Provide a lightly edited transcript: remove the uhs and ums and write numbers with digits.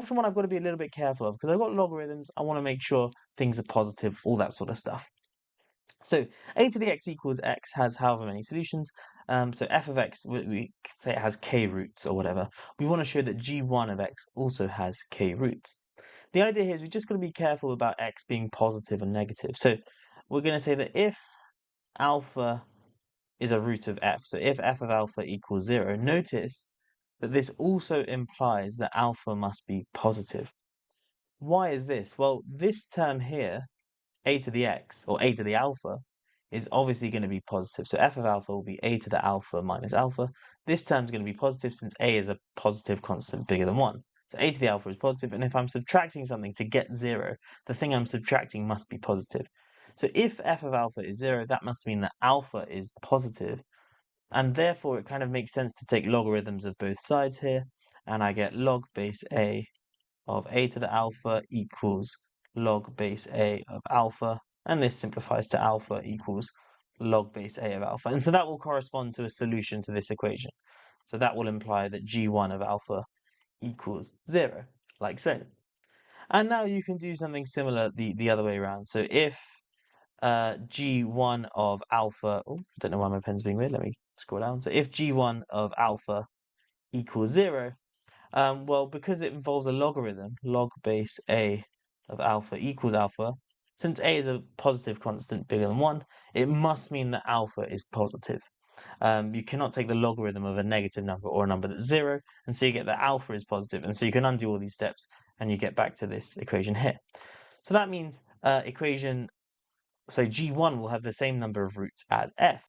option 1 I've got to be a little bit careful of because I've got logarithms. I want to make sure things are positive, all that sort of stuff. So a to the x equals x has however many solutions. So f of x, we say it has k roots or whatever. We want to show that g1 of x also has k roots. The idea here is we just got to be careful about x being positive and negative. So we're going to say that if alpha is a root of f, so if f of alpha equals 0, notice that this also implies that alpha must be positive. Why is this? Well, this term here, a to the x, or a to the alpha, is obviously going to be positive. So f of alpha will be a to the alpha minus alpha. This term is going to be positive since a is a positive constant bigger than 1. So a to the alpha is positive, and if I'm subtracting something to get 0, the thing I'm subtracting must be positive. So if f of alpha is 0, that must mean that alpha is positive, and therefore it kind of makes sense to take logarithms of both sides here, and I get log base a of a to the alpha equals log base a of alpha, and this simplifies to alpha equals log base a of alpha. And so that will correspond to a solution to this equation. So that will imply that g1 of alpha equals 0, like so. And now you can do something similar the other way around. So if g1 of alpha, oh, I don't know why my pen's being weird, let me scroll down. So if g1 of alpha equals 0, well, because it involves a logarithm, log base a of alpha equals alpha, since a is a positive constant bigger than 1, it must mean that alpha is positive. You cannot take the logarithm of a negative number or a number that's 0, and so you get that alpha is positive, and so you can undo all these steps, and you get back to this equation here. So that means so g1 will have the same number of roots as f.